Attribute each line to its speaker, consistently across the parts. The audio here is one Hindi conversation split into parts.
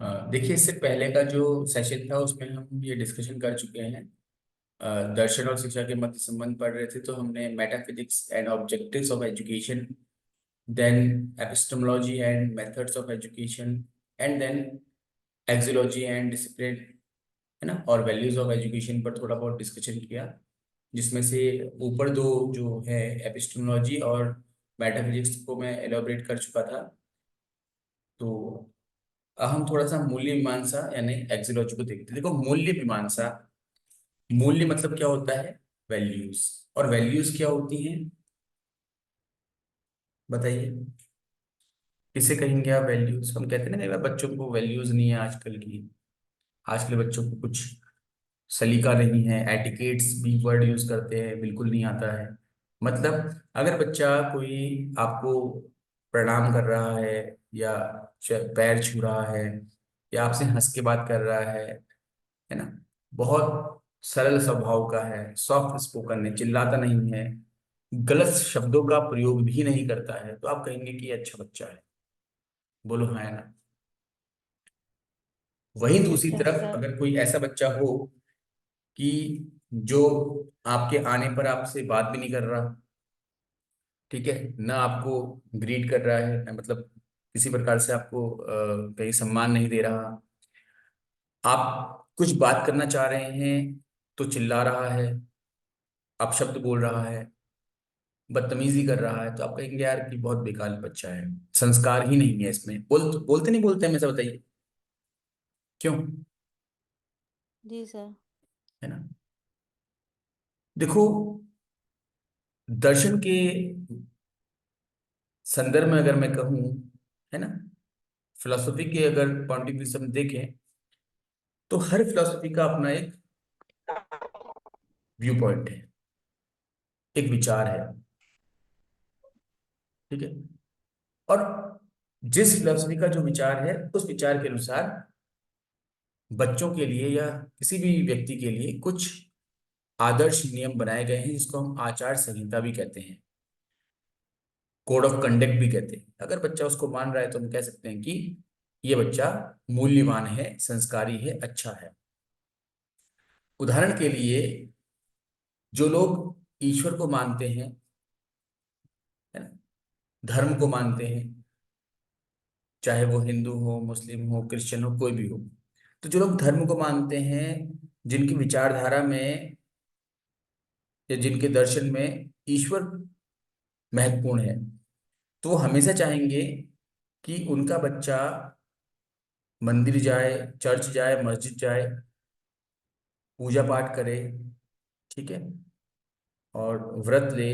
Speaker 1: देखिए, इससे पहले का जो सेशन था उसमें हम ये डिस्कशन कर चुके हैं। दर्शन और शिक्षा के मध्य संबंध पढ़ रहे थे, तो हमने metaphysics and objectives of education, then epistemology and methods of education, and then axiology and discipline, है ना, और वैल्यूज ऑफ एजुकेशन पर थोड़ा बहुत डिस्कशन किया। जिसमें से ऊपर दो जो है, एपिस्टेमोलॉजी और मेटाफिजिक्स को मैं एलोबरेट कर चुका था। तो हम थोड़ा सा मूल्य मीमांसा यानी एक्सियोलॉजी को देखते हैं। देखो, मूल्य मीमांसा, मूल्य मतलब क्या होता है? वैल्यूज। और वैल्यूज क्या होती हैं, बताइए। किसे कहेंगे आप वैल्यूज? हम कहते हैं ना कई बार बच्चों को वैल्यूज नहीं है आजकल की। आजकल बच्चों को कुछ सलीका नहीं है, एटिकेट्स भी वर्ड यूज करते हैं, बिल्कुल नहीं आता है। मतलब अगर बच्चा कोई आपको प्रणाम कर रहा है, या पैर छू रहा है, या आपसे हंस के बात कर रहा है ना, बहुत सरल स्वभाव का है, सॉफ्ट स्पोकन है, चिल्लाता नहीं है, गलत शब्दों का प्रयोग भी नहीं करता है, तो आप कहेंगे कि ये अच्छा बच्चा है। बोलो हाँ या ना। वहीं दूसरी
Speaker 2: यस
Speaker 1: तरफ
Speaker 2: सर।
Speaker 1: अगर कोई ऐसा बच्चा हो कि जो आपके आने पर आपसे बात भी नहीं कर रहा, ठीक है ना, आपको ग्रीट कर रहा है ना, मतलब किसी प्रकार से आपको कहीं सम्मान नहीं दे रहा, आप कुछ बात करना चाह रहे हैं तो चिल्ला रहा है, अपशब्द बोल रहा है, बदतमीजी कर रहा है, तो आप कहेंगे यार कि बहुत बेकार बच्चा है, संस्कार ही नहीं है इसमें। बोलते नहीं बोलते हमेशा, बताइए क्यों?
Speaker 2: जी सर।
Speaker 1: है ना। देखो, दर्शन के संदर्भ में अगर मैं कहूँ, है ना, फिलोसफी के अगर पॉइंट ऑफ व्यू से हम देखें, तो हर फिलोसफी का अपना एक व्यू पॉइंट है, एक विचार है, ठीक है। और जिस फिलोसफी का जो विचार है, उस विचार के अनुसार बच्चों के लिए या किसी भी व्यक्ति के लिए कुछ आदर्श नियम बनाए गए हैं, जिसको हम आचार संहिता भी कहते हैं, कोड ऑफ कंडक्ट भी कहते हैं। अगर बच्चा उसको मान रहा है तो हम कह सकते हैं कि ये बच्चा मूल्यवान है, संस्कारी है, अच्छा है। उदाहरण के लिए, जो लोग ईश्वर को मानते हैं, है ना, धर्म को मानते हैं, चाहे वो हिंदू हो, मुस्लिम हो, क्रिश्चियन हो, कोई भी हो, तो जो लोग धर्म को मानते हैं, जिनकी विचारधारा में या जिनके दर्शन में ईश्वर महत्वपूर्ण है, तो वो हमेशा चाहेंगे कि उनका बच्चा मंदिर जाए, चर्च जाए, मस्जिद जाए, पूजा पाठ करे, ठीक है, और व्रत ले,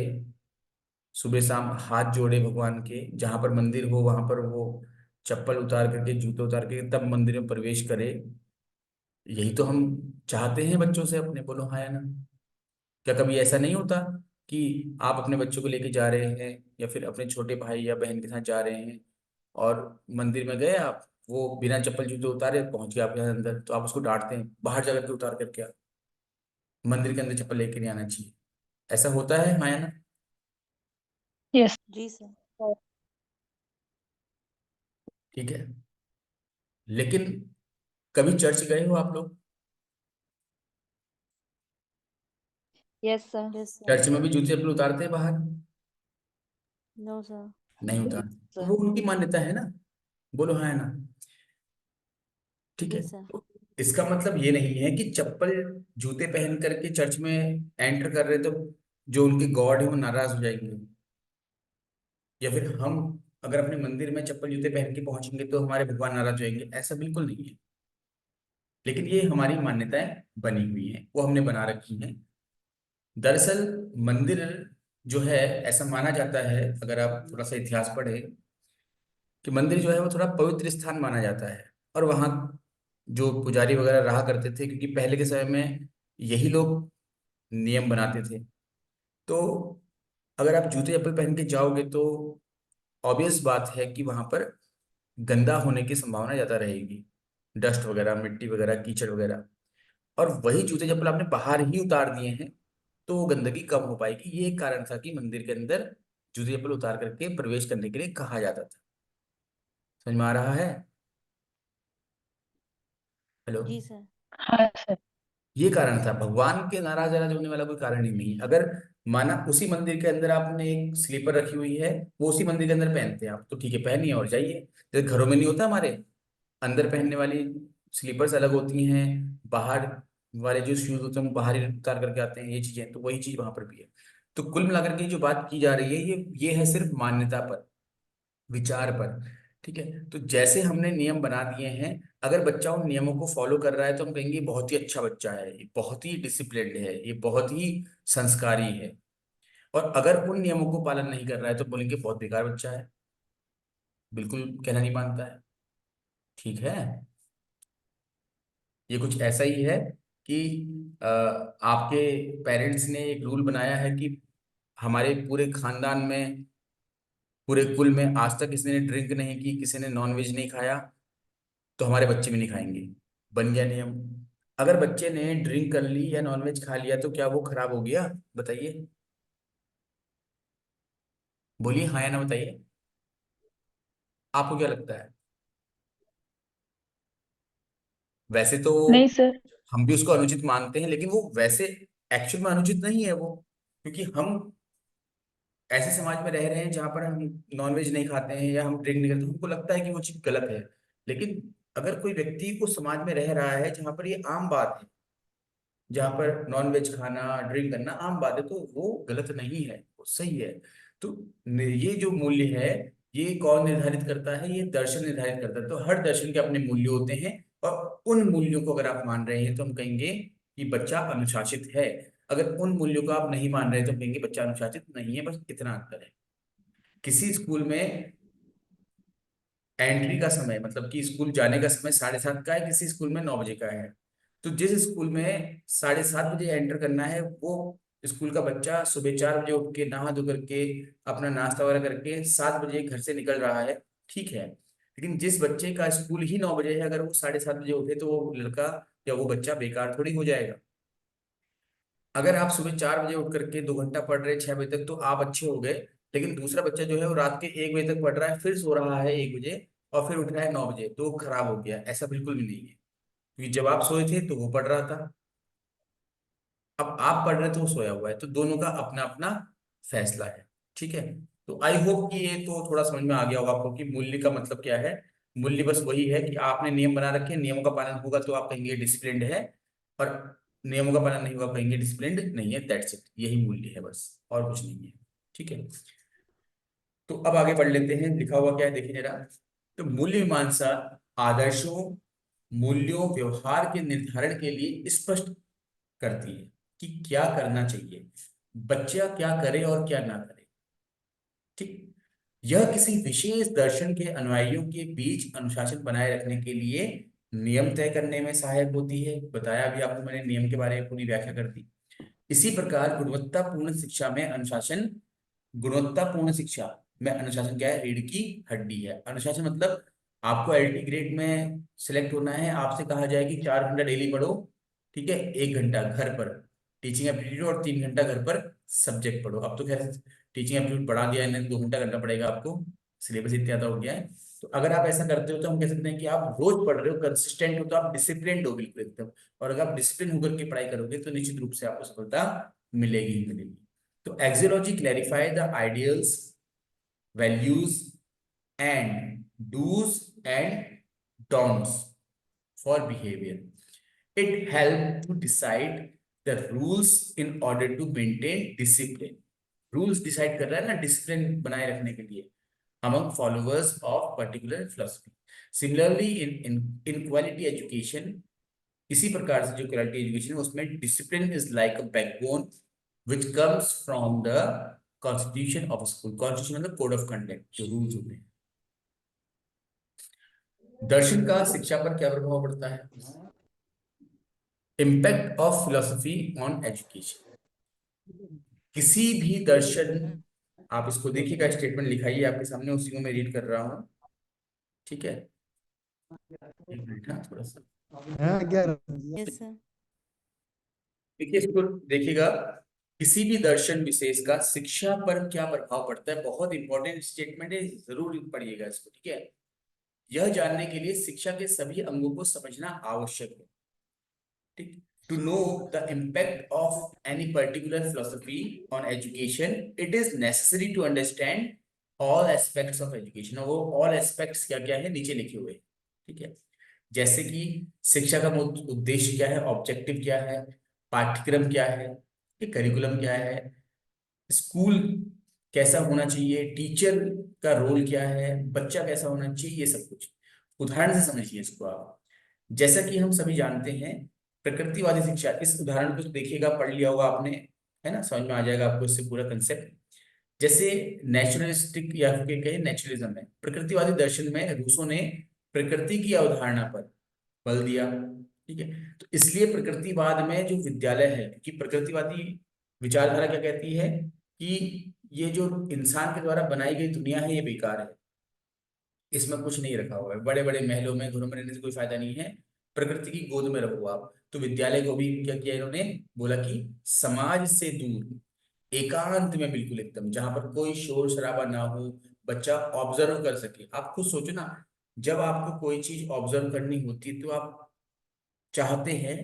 Speaker 1: सुबह शाम हाथ जोड़े भगवान के, जहां पर मंदिर हो वहां पर वो चप्पल उतार करके, जूते उतार के तब मंदिर में प्रवेश करे। यही तो हम चाहते हैं बच्चों से अपने। बोलो हाँ या ना। क्या कभी ऐसा नहीं होता कि आप अपने बच्चों को लेके जा रहे हैं, या फिर अपने छोटे भाई या बहन के साथ जा रहे हैं, और मंदिर में गए आप, वो बिना चप्पल जूते उतारे पहुंच गया आपके अंदर, तो आप उसको डांटते हैं, बाहर जाकर के उतार करके आ, मंदिर के अंदर चप्पल लेके नहीं आना चाहिए। ऐसा होता है हाँ या ना?
Speaker 2: यस जी सर।
Speaker 1: ठीक है। लेकिन कभी चर्च गए हो आप लोग?
Speaker 2: Yes sir. Yes sir.
Speaker 1: Church में भी जूते चप्पल उतारते हैं बाहर?
Speaker 2: No sir.
Speaker 1: नहीं उतारते, तो
Speaker 2: सर।
Speaker 1: वो उनकी मान्यता है ना। बोलो हाँ या ना। ठीक है।
Speaker 2: जी सर।
Speaker 1: तो इसका मतलब ये नहीं है कि चप्पल जूते पहन करके चर्च में एंटर कर रहे तो जो उनके गॉड है वो नाराज हो जाएंगे, या फिर हम अगर अपने मंदिर में चप्पल जूते पहन के पहुंचेंगे तो हमारे भगवान नाराज हो जाएंगे। ऐसा बिल्कुल नहीं है। लेकिन ये हमारी मान्यताएं बनी हुई हैं, वो हमने बना रखी हैं। दरअसल मंदिर जो है, ऐसा माना जाता है, अगर आप थोड़ा सा इतिहास पढ़े, कि मंदिर जो है वो थोड़ा पवित्र स्थान माना जाता है। और वहाँ जो पुजारी वगैरह रहा करते थे, क्योंकि पहले के समय में यही लोग नियम बनाते थे, तो अगर आप जूते चप्पल पहन के जाओगे तो ऑब्वियस बात है कि वहां पर गंदा होने की संभावना ज्यादा रहेगी, डस्ट वगैरह, मिट्टी वगैरह, कीचड़ वगैरह। और वही जूते चप्पल आपने बाहर ही उतार दिए हैं, तो वो गंदगी कम हो पाएगी। ये एक कारण था कि मंदिर के अंदर जूते चप्पल उतार करके प्रवेश करने के लिए कहा जाता था। समझ में आ रहा है? हेलो।
Speaker 2: जी सर।
Speaker 3: हाँ सर।
Speaker 1: ये कारण था, भगवान के नाराज नाराज होने वाला कोई कारण ही नहीं। अगर माना उसी मंदिर के अंदर आपने एक स्लीपर रखी हुई है, वो उसी मंदिर के अंदर पहनते हैं आप, तो ठीक है पहनिए और जाइए। जैसे घरों में नहीं होता हमारे, अंदर पहनने वाली स्लीपर्स अलग होती हैं, बाहर वाले जो शूज होते हैं वो बाहर ही उतार करके आते हैं, ये चीजें, तो वही चीज वहां पर भी है। तो कुल मिलाकर के जो बात की जा रही है, ये है सिर्फ मान्यता पर, विचार पर। ठीक है, तो जैसे हमने नियम बना दिए हैं, अगर बच्चा उन नियमों को फॉलो कर रहा है तो हम कहेंगे बहुत ही अच्छा बच्चा है, ये बहुत ही डिसिप्लिन्ड है, ये बहुत ही संस्कारी है। और अगर उन नियमों को पालन नहीं कर रहा है तो बोलेंगे बहुत बेकार बच्चा है, बिल्कुल कहना नहीं मानता है। ठीक है, ये कुछ ऐसा ही है कि आपके पेरेंट्स ने एक रूल बनाया है कि हमारे पूरे खानदान में, पूरे कुल में आज तक किसी ने ड्रिंक नहीं की, किसी ने नॉनवेज नहीं खाया, तो हमारे बच्चे भी नहीं खाएंगे। बन गया नियम। अगर बच्चे ने ड्रिंक कर ली या नॉनवेज खा लिया तो क्या वो खराब हो गया? बताइए, बोलिए हाँ या ना बताइए, आपको क्या लगता है? वैसे तो
Speaker 3: नहीं सर।
Speaker 1: हम भी उसको अनुचित मानते हैं, लेकिन वो वैसे एक्चुअल में अनुचित नहीं है वो, क्योंकि हम ऐसे समाज में रह रहे हैं जहां पर हम नॉनवेज नहीं खाते हैं या हम ड्रिंक नहीं करते, हमको लगता है कि वो चीज गलत है। लेकिन अगर कोई व्यक्ति उस समाज में रह रहा है जहां पर ये आम बात है, जहां पर नॉन वेज खाना, ड्रिंक करना आम बात है, तो वो गलत नहीं है, वो सही है। तो ये जो मूल्य है, ये कौन निर्धारित करता है? ये दर्शन निर्धारित करता है। तो हर दर्शन के अपने मूल्य होते हैं, और उन मूल्यों को अगर आप मान रहे हैं तो हम कहेंगे कि बच्चा अनुशासित है। अगर उन मूल्यों को आप नहीं मान रहे तो हम कहेंगे बच्चा अनुशासित नहीं है। बस इतना अंतर है। किसी स्कूल में एंट्री का समय, मतलब कि स्कूल जाने का समय 7:30 का है, किसी स्कूल में 9 बजे का है। तो जिस स्कूल में 7:30 बजे एंटर करना है, वो स्कूल का बच्चा सुबह 4 बजे उठ के नहा धो करके अपना नाश्ता वगैरह करके 7 बजे घर से निकल रहा है, ठीक है। लेकिन जिस बच्चे का स्कूल ही 9 बजे है, अगर वो 7:30 बजे उठे तो वो लड़का या वो बच्चा बेकार थोड़ी हो जाएगा। अगर आप सुबह 4 बजे उठ करके 2 घंटा पढ़ रहे 6 बजे तक तो आप अच्छे हो गए, लेकिन दूसरा बच्चा जो है वो रात के 1 बजे तक पढ़ रहा है, फिर सो रहा है 1 बजे, और फिर उठ रहा है 9 बजे, तो वो खराब हो गया। ऐसा बिल्कुल भी नहीं है, क्योंकि जब आप सोए थे तो वो पढ़ रहा था, अब आप पढ़ रहे थे वो सोया हुआ है, तो दोनों का अपना अपना फैसला है। ठीक है, तो आई होप कि ये तो थोड़ा समझ में आ गया होगा आपको कि मूल्य का मतलब क्या है। मूल्य बस वही है कि आपने नियम बना रखे हैं, नियमों का पालन होगा तो आप कहेंगे डिसिप्लिन्ड है, और नियमों का पालन नहीं होगा कहेंगे डिसिप्लिन्ड नहीं है। दैट्स इट, यही मूल्य है बस, और कुछ नहीं है। ठीक है, तो अब आगे बढ़ लेते हैं, लिखा हुआ क्या है देखिए जरा। तो मूल्य मीमांसा आदर्शों, मूल्यों, व्यवहार के निर्धारण के लिए स्पष्ट करती है कि क्या करना चाहिए, बच्चा क्या करे और क्या ना करे। ठीक, यह किसी विशेष दर्शन के अनुयायियों के बीच अनुशासन बनाए रखने के लिए नियम तय करने में सहायक होती है। बताया भी आपको मैंने, नियम के बारे में पूरी व्याख्या कर दी। इसी प्रकार गुणवत्तापूर्ण शिक्षा में अनुशासन, गुणवत्तापूर्ण शिक्षा में अनुशासन क्या है? रीढ़ की हड्डी है। अनुशासन मतलब आपको एलटी ग्रेड में सिलेक्ट होना है, आपसे कहा जाए कि 4 घंटा डेली पढ़ो, ठीक है, 1 घंटा घर पर टीचिंग एप्टीट्यूड और 3 घंटा घर पर सब्जेक्ट पढ़ो। अब तो खैर टीचिंग एप्टीट्यूड बढ़ा दिया है इन्होंने, 2 घंटा करना पड़ेगा आपको, सिलेबस इतना ज्यादा हो गया है। तो अगर आप ऐसा करते हो तो हम कह सकते हैं कि आप रोज पढ़ रहे हो, कंसिस्टेंट हो, तो आप डिसिप्लिन हो बिल्कुल एकदम। और अगर आप डिसिप्लिन होकर के पढ़ाई करोगे तो निश्चित रूप से आपको सफलता मिलेगी ही मिलेगी। तो axiology clarify the ideals, values and do's and don'ts for behavior. It helps to decide the rules in order to maintain discipline. Rules decide कर रहा है ना, डिसिप्लिन बनाए रखने के लिए among followers of particular philosophy. Similarly, in inequality education, इसी प्रकार से जो क्वालिटी एजुकेशन है उसमें discipline is like a backbone which comes from the constitution of school. Constitution मतलब कोड ऑफ कंडक्ट, जो रूल्स होते हैं। दर्शन का शिक्षा पर क्या प्रभाव पड़ता है? Impact of philosophy on education. किसी भी दर्शन, आप इसको देखिएगा, स्टेटमेंट लिखाइए आपके सामने, उसी को मैं रीड कर रहा हूँ। ठीक है, एक मिनट, हाँ, थोड़ा सा
Speaker 4: हाँ क्या।
Speaker 2: Yes sir.
Speaker 1: देखिए, इसको देखिएगा। किसी भी दर्शन विशेष का शिक्षा पर क्या प्रभाव पड़ता है, बहुत इंपॉर्टेंट स्टेटमेंट है, जरूर पढ़िएगा इसको। ठीक है, यह जानने के लिए शिक्षा के सभी अंगों को समझना आवश्यक है। ठीक, to know the impact of any particular philosophy on education, it is necessary to understand all aspects of education. वो ऑल एस्पेक्ट्स क्या क्या है नीचे लिखे हुए हैं। ठीक है, जैसे कि शिक्षा का उद्देश्य क्या है, ऑब्जेक्टिव क्या है, पाठ्यक्रम क्या है, करिकुलम क्या है, स्कूल कैसा होना चाहिए, टीचर का रोल क्या है, बच्चा कैसा होना चाहिए, ये सब कुछ उदाहरण से समझिए इसको आप। जैसा कि हम सभी जानते हैं, प्रकृतिवादी शिक्षा, इस उदाहरण को देखिएगा, पढ़ लिया होगा आपने, है ना, समझ में आ जाएगा आपको इससे पूरा कंसेप्ट। जैसे नेचुरलिस्टिक या फिर कहें नेचुरलिज्म है, प्रकृतिवादी दर्शन में रूसो ने प्रकृति की अवधारणा पर बल दिया। ठीक है, तो इसलिए प्रकृतिवाद में जो विद्यालय है, क्योंकि प्रकृतिवादी विचारधारा क्या कहती है कि ये जो इंसान के द्वारा बनाई गई दुनिया है ये बेकार है, इसमें कुछ नहीं रखा हुआ है, बड़े बड़े महलों में घरों में रहने से कोई फायदा नहीं है, प्रकृति की गोद में रहो आप। तो विद्यालय को भी क्या किया इन्होंने, बोला कि समाज से दूर, एकांत में, बिल्कुल एकदम जहां पर कोई शोर शराबा ना हो, बच्चा ऑब्जर्व कर सके। आप खुद सोचो ना, जब आपको कोई चीज ऑब्जर्व करनी होती है तो आप चाहते हैं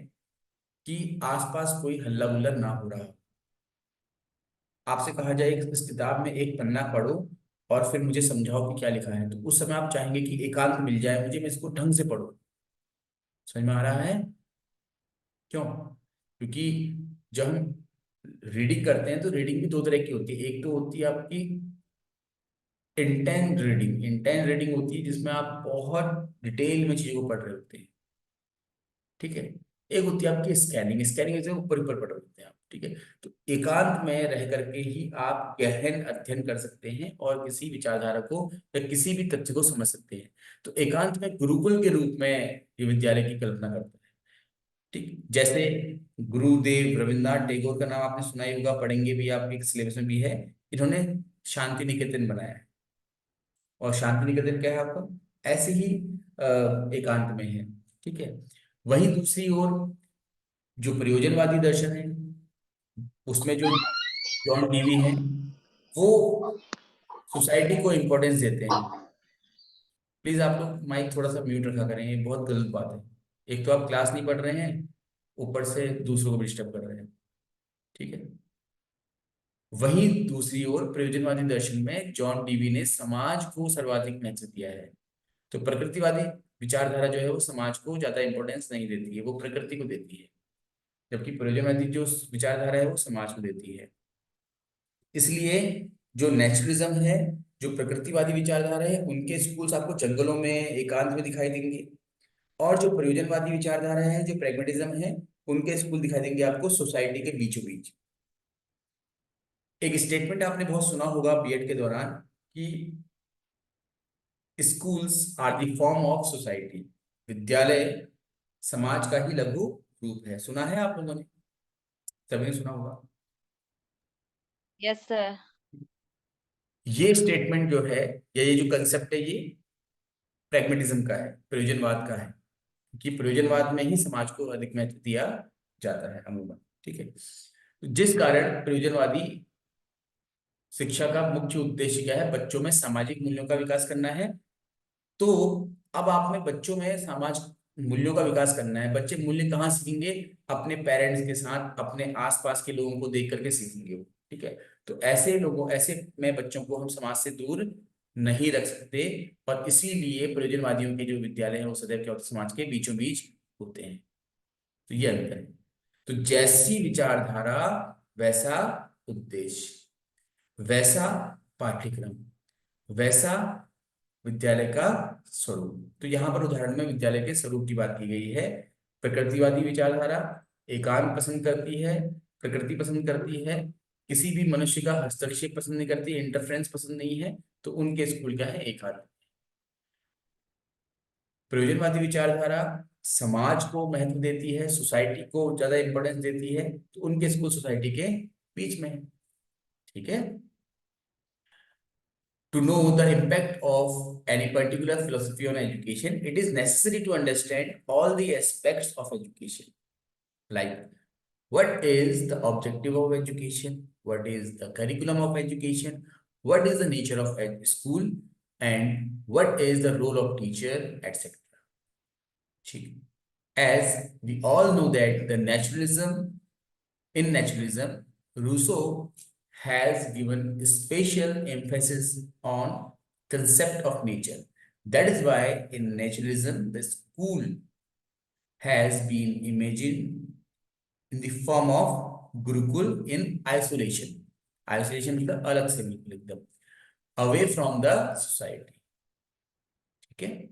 Speaker 1: कि आसपास कोई हल्ला गुल्ला ना हो रहा हो। आपसे कहा जाए कि इस किताब में एक पन्ना पढ़ो और फिर मुझे समझाओ कि क्या लिखा है, तो उस समय आप चाहेंगे कि एकांत मिल जाए मुझे, मैं इसको ढंग से पढूं। समझ में आ रहा है? क्यों? क्योंकि जब हम रीडिंग करते हैं तो रीडिंग भी दो तरह की होती है। एक तो होती है आपकी इंटेंट रीडिंग, इंटेंट रीडिंग होती है जिसमें आप बहुत डिटेल में चीजों को पढ़ रहे होते हैं। ठीक है, एक होती है आपकी स्कैनिंग, स्कैनिंग से ऊपर ऊपर पढ़ रहे होते हैं आप। ठीक है, तो एकांत में रह करके ही आप गहन अध्ययन कर सकते हैं और किसी विचारधारा को या किसी भी तथ्य को समझ सकते हैं। तो एकांत में गुरुकुल के रूप में ये विद्यालय की कल्पना करता है। ठीक, जैसे गुरुदेव रविन्द्रनाथ टैगोर का नाम आपने सुना ही होगा, पढ़ेंगे भी, आपके सिलेबस में भी है। इन्होंने शांति निकेतन बनाया है, और शांति निकेतन क्या है आपका, ऐसे ही एकांत में है। ठीक है, वहीं दूसरी ओर जो प्रयोजनवादी दर्शन है, उसमें जो जॉन डीवी है, वो सोसाइटी को इम्पोर्टेंस देते हैं। प्लीज आप लोग माइक थोड़ा सा म्यूट रखा करें, ये बहुत गलत बात है। एक तो आप क्लास नहीं पढ़ रहे हैं, ऊपर से दूसरों को डिस्टर्ब कर रहे हैं। ठीक है, वहीं दूसरी ओर प्रयोजनवादी दर्शन में जॉन डीवी ने समाज को सर्वाधिक महत्व दिया है। तो प्रकृतिवादी विचारधारा जो है वो समाज को ज्यादा इंपॉर्टेंस नहीं देती है, वो प्रकृति को देती है, जबकि प्रयोजनवादी जो विचारधारा है वो समाज को देती है। इसलिए जो नेचुरलिज्म है, जो प्रकृतिवादी विचारधारा है, उनके स्कूल्स आपको जंगलों में एकांत में दिखाई देंगे, और जो प्रयोजनवादी विचारधारा है, जो प्रैग्मेटिज्म है, उनके स्कूल दिखाई देंगे आपको सोसाइटी के बीचों बीच। एक स्टेटमेंट आपने बहुत सुना होगा बीएड के दौरान कि schools are the form of society, विद्यालय समाज का ही लघु रूप है। सुना है आप लोगों ने? सभी ने सुना होगा।
Speaker 2: Yes sir.
Speaker 1: ये स्टेटमेंट जो है, या ये जो कंसेप्ट है, ये प्रैग्मेटिज्म का है, प्रयोजनवाद का है, कि प्रयोजनवाद में ही समाज को अधिक महत्व दिया जाता है अमूमन। ठीक है, तो जिस कारण प्रयोजनवादी शिक्षा का मुख्य उद्देश्य क्या है, बच्चों में सामाजिक मूल्यों का विकास करना है। तो अब आप में बच्चों में समाज मूल्यों का विकास करना है। बच्चे मूल्य कहाँ सीखेंगे? अपने पेरेंट्स के साथ, अपने आसपास के लोगों को देख करके सीखेंगे वो। ठीक है, तो ऐसे लोगों, ऐसे में बच्चों को हम समाज से दूर नहीं रख सकते, और इसीलिए प्रयोजनवादियों के जो विद्यालय हैं वो सदैव क्या होते हैं, समाज के बीचों बीच होते हैं। तो ये अंतर है। तो जैसी विचारधारा वैसा उद्देश्य, वैसा पाठ्यक्रम, वैसा विद्यालय का स्वरूप। तो यहाँ पर उदाहरण में विद्यालय के स्वरूप की बात की गई है। प्रकृतिवादी विचारधारा एकांत पसंद करती है, प्रकृति पसंद करती है, किसी भी मनुष्य का हस्तक्षेप पसंद नहीं करती, इंटरफ्रेंस पसंद नहीं है, तो उनके स्कूल क्या है, एकांत। प्रयोजनवादी विचारधारा समाज को महत्व देती है, सोसाइटी को ज्यादा इंपॉर्टेंस देती है, तो उनके स्कूल सोसाइटी के बीच में है। ठीक है, to know the impact of any particular philosophy on education, it is necessary to understand all the aspects of education. Like, what is the objective of education? What is the curriculum of education? What is the nature of school? and what is the role of teacher, etc. ठीक, as we all know that the naturalism in naturalism, Rousseau has given special emphasis on concept of nature. That is why in naturalism, the school has been imagined in the form of Gurukul in isolation. Isolation मतलब अलग से बिल्कुल एकदम away from the society. Okay.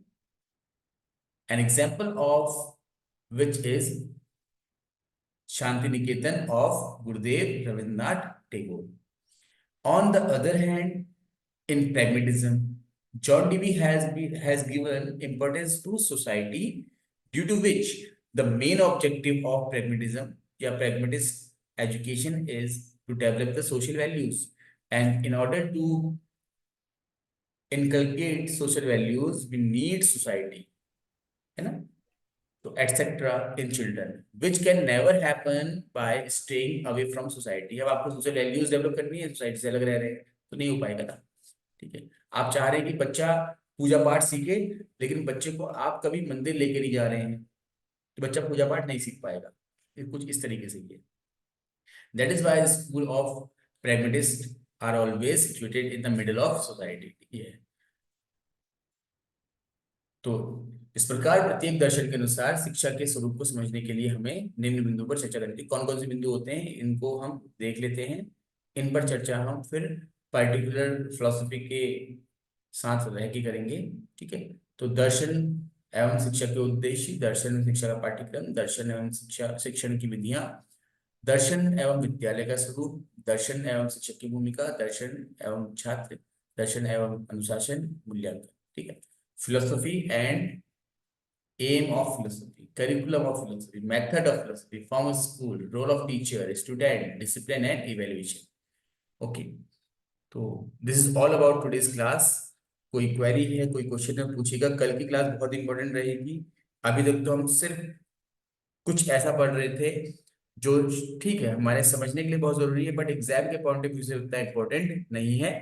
Speaker 1: An example of which is Shantiniketan of Gurudev Rabindranath Tagore. On the other hand, in pragmatism, John Dewey has given importance to society, due to which the main objective of pragmatism, yeah, pragmatist education is to develop the social values. And in order to inculcate social values, we need society, है ना? So etc. in children, which can never happen by staying away from society. अब आपको सोशल वैल्यूज डेवलप करनी है, सोसाइटी से अलग रह रहे हैं तो नहीं हो पाएगा ना, ठीक है? आप चाह रहे हैं कि बच्चा पूजा पाठ सीखे, लेकिन बच्चे को आप कभी मंदिर लेके नहीं जा रहे हैं, तो बच्चा पूजा पाठ नहीं सीख पाएगा। ये कुछ इस तरीके से ये, that is why the school of pragmatists are always situated in the middle of society. ये है। तो इस प्रकार प्रत्येक दर्शन के अनुसार शिक्षा के स्वरूप को समझने के लिए हमें निम्न बिंदु पर चर्चा करनी थी। कौन कौन से बिंदु होते हैं इनको हम देख लेते हैं, इन पर चर्चा हम फिर पर्टिकुलर फिलोसफी के साथ रह के करेंगे, ठीक है? तो दर्शन एवं शिक्षा के उद्देश्य, दर्शन एवं शिक्षा का पाठ्यक्रम, दर्शन एवं शिक्षा शिक्षण की विधियां, दर्शन एवं विद्यालय का स्वरूप, दर्शन एवं शिक्षक की भूमिका, दर्शन एवं छात्र, दर्शन एवं अनुशासन, मूल्यांकन, ठीक है? Philosophy and aim of philosophy, curriculum of philosophy, method of philosophy, form of school, role of teacher, student, discipline and evaluation. Okay, तो this is all about today's class. कोई क्वेरी है, कोई क्वेश्चन है, पूछेगा। कल की क्लास बहुत इंपॉर्टेंट रहेगी। अभी तक तो हम सिर्फ कुछ ऐसा पढ़ रहे थे जो ठीक है हमारे समझने के लिए बहुत जरूरी है, बट एग्जाम के पॉइंट ऑफ व्यू से उतना इंपॉर्टेंट नहीं है।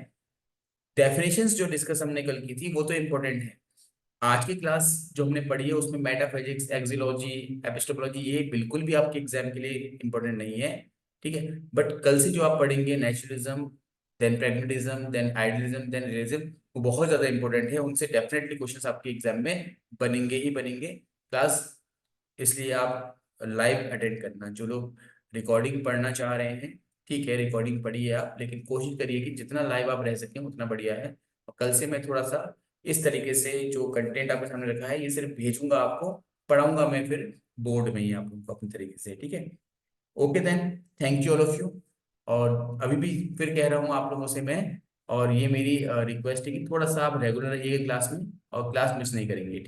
Speaker 1: डेफिनेशंस जो डिस्कस हमने कल की थी वो तो इंपॉर्टेंट है। आज की क्लास जो हमने पढ़ी है उसमें मेटाफिजिक्स, एक्सियोलॉजी, एपिस्टेमोलॉजी ये बिल्कुल भी आपके एग्जाम के लिए इंपॉर्टेंट नहीं है, ठीक है? बट कल से जो आप पढ़ेंगे naturalism, then pragmatism, then idealism, then realism, वो बहुत ज्यादा इंपॉर्टेंट है। उनसे डेफिनेटली क्वेश्चंस आपके एग्जाम में बनेंगे ही बनेंगे। क्लास इसलिए आप लाइव अटेंड करना। जो लोग रिकॉर्डिंग पढ़ना चाह रहे हैं, ठीक है, रिकॉर्डिंग पढ़िए आप, लेकिन कोशिश करिए कि जितना लाइव आप रह सकें उतना बढ़िया है। और कल से मैं थोड़ा सा इस तरीके से जो कंटेंट आपके सामने रखा है ये सिर्फ भेजूंगा आपको, पढ़ाऊंगा मैं फिर बोर्ड में ही आप उनको अपने तरीके से, ठीक है? Okay then, thank you all of you. और अभी भी फिर कह रहा हूँ आप लोगों से मैं, और ये मेरी रिक्वेस्ट है कि थोड़ा सा आप रेगुलर रहिएगा क्लास में और क्लास मिस नहीं करेंगे, ठीक?